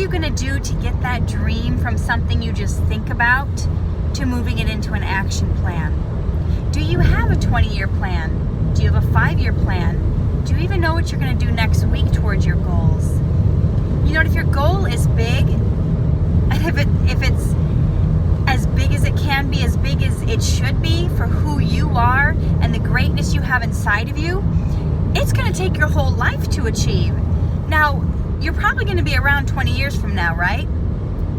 going to do to get that dream from something you just think about to moving it into an action plan? Do you have a 20-year plan? Do you have a 5-year plan? Do you even know what you're going to do next week towards your goals? You know, if your goal is big, and if it's as big as it can be, as big as it should be for who you are and the greatness you have inside of you, it's going to take your whole life to achieve. Now, you're probably going to be around 20 years from now, right?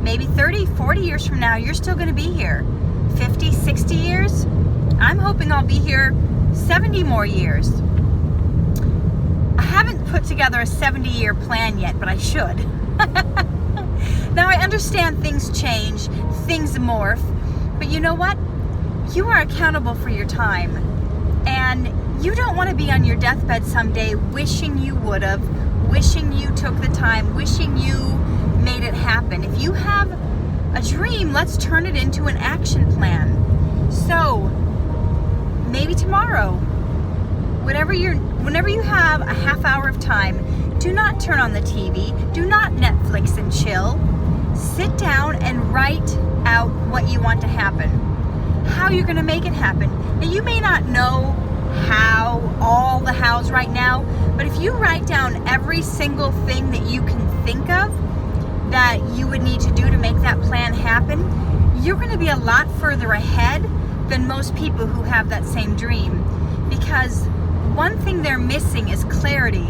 Maybe 30, 40 years from now, you're still going to be here. 50, 60 years? I'm hoping I'll be here 70 more years. I haven't put together a 70-year plan yet, but I should. Now, I understand things change, things morph, but you know what? You are accountable for your time. And you don't want to be on your deathbed someday wishing you would have, wishing you took the time, wishing you made it happen. If you have a dream, let's turn it into an action plan. So, maybe tomorrow, whenever you have a half hour of time, do not turn on the TV, do not Netflix and chill. Sit down and write out what you want to happen, how you're going to make it happen. Now, you may not know all the hows right now, but if you write down every single thing that you can think of that you would need to do to make that plan happen, you're going to be a lot further ahead than most people who have that same dream. Because one thing they're missing is clarity.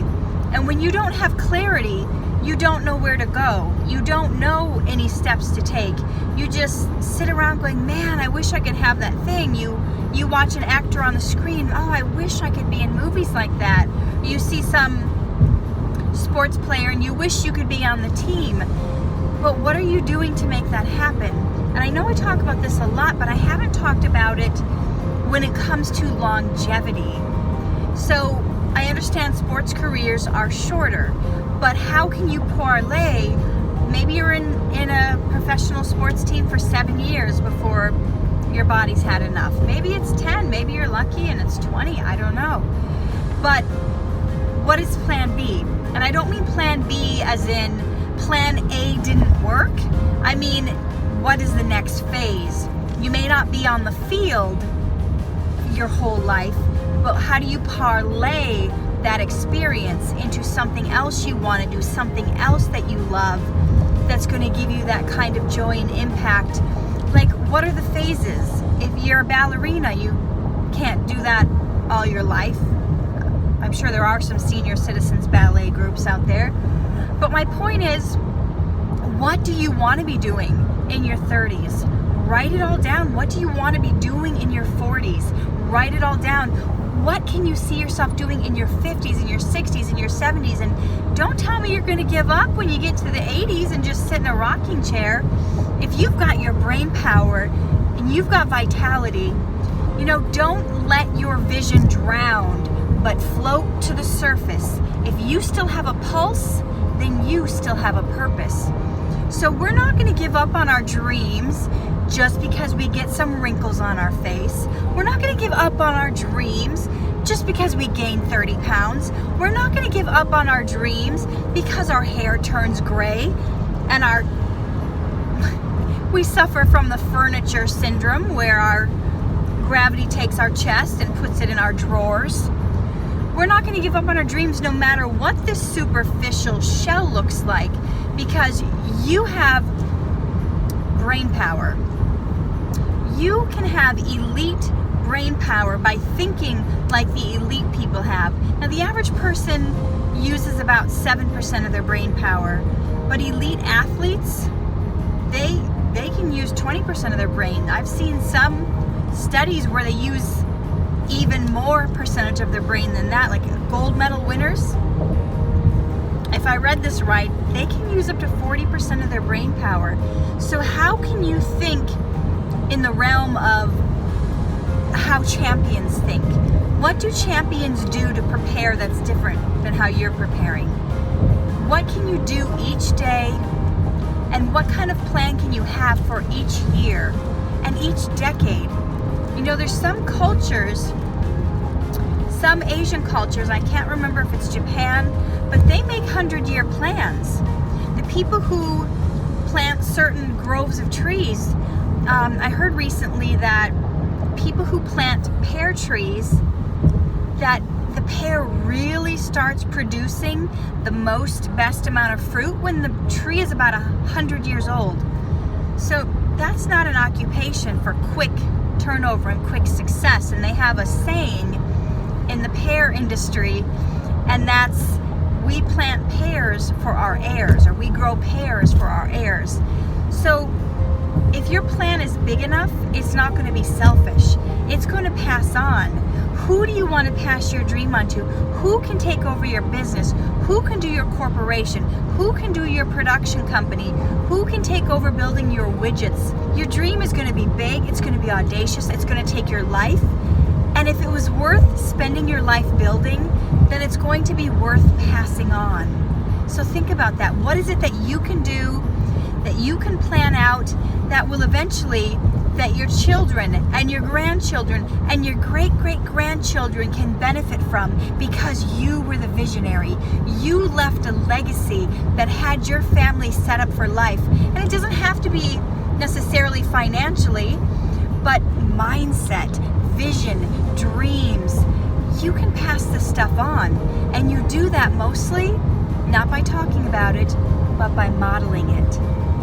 And when you don't have clarity, you don't know where to go. You don't know any steps to take. You just sit around going, man, I wish I could have that thing. You watch an actor on the screen, oh, I wish I could be in movies like that. You see some sports player and you wish you could be on the team. But what are you doing to make that happen? And I know I talk about this a lot, but I haven't talked about it when it comes to longevity. So I understand sports careers are shorter, but how can you parlay? Maybe you're in a professional sports team for 7 years before your body's had enough. Maybe it's 10, maybe you're lucky and it's 20, I don't know. But what is plan B? And I don't mean plan B as in plan A didn't work. I mean, what is the next phase? You may not be on the field your whole life, but how do you parlay that experience into something else you want to do, something else that you love that's going to give you that kind of joy and impact? Like, what are the phases? If you're a ballerina, you can't do that all your life. I'm sure there are some senior citizens ballet groups out there. But my point is, what do you want to be doing in your 30s? Write it all down. What do you want to be doing in your 40s? Write it all down. What can you see yourself doing in your 50s, in your 60s, in your 70s? And don't tell me you're going to give up when you get to the 80s and just sit in a rocking chair. If you've got your brain power and you've got vitality, you know, don't let your vision drown, but float to the surface. If you still have a pulse, then you still have a purpose. So we're not going to give up on our dreams just because we get some wrinkles on our face. We're not going to give up on our dreams just because we gain 30 pounds. We're not going to give up on our dreams because our hair turns gray and we suffer from the furniture syndrome where our gravity takes our chest and puts it in our drawers. We're not going to give up on our dreams no matter what this superficial shell looks like, because you have brain power. You can have elite brain power by thinking like the elite people have. Now, the average person uses about 7% of their brain power, but elite athletes, they can use 20% of their brain. I've seen some studies where they use even more percentage of their brain than that, like gold medal winners. If I read this right, they can use up to 40% of their brain power. So how can you think in the realm of how champions think? What do champions do to prepare that's different than how you're preparing? What can you do each day? And what kind of plan can you have for each year and each decade? You know, there's some cultures, some Asian cultures, I can't remember if it's Japan, but they make 100-year plans. The people who plant certain groves of trees, I heard recently that people who plant pear trees, that the pear really starts producing the best amount of fruit when the tree is about 100 years old. So that's not an occupation for quick turnover and quick success. And they have a saying in the pear industry, and that's, we plant pears for our heirs, or we grow pears for our heirs. So if your plan is big enough, it's not going to be selfish. It's going to pass on. Who do you want to pass your dream on to? Who can take over your business? Who can do your corporation? Who can do your production company? Who can take over building your widgets? Your dream is going to be big. It's going to be audacious. It's going to take your life. And if it was worth spending your life building, then it's going to be worth passing on. So think about that. What is it that you can do, that you can plan out, that will eventually, that your children and your grandchildren and your great-great-grandchildren can benefit from, because you were the visionary. You left a legacy that had your family set up for life. And it doesn't have to be necessarily financially, but mindset, vision, dreams. You can pass this stuff on, and you do that mostly not by talking about it, but by modeling it.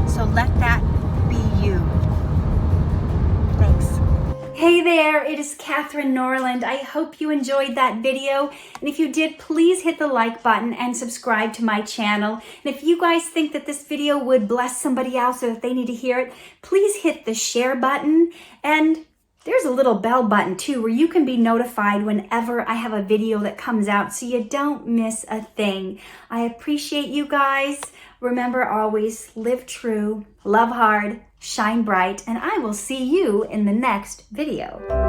So let that be you. Thanks. Hey there, it is Katherine Norland. I hope you enjoyed that video. And if you did, please hit the like button and subscribe to my channel. And if you guys think that this video would bless somebody else or that they need to hear it, please hit the share button. And there's a little bell button too, where you can be notified whenever I have a video that comes out, so you don't miss a thing. I appreciate you guys. Remember, always live true, love hard, shine bright, and I will see you in the next video.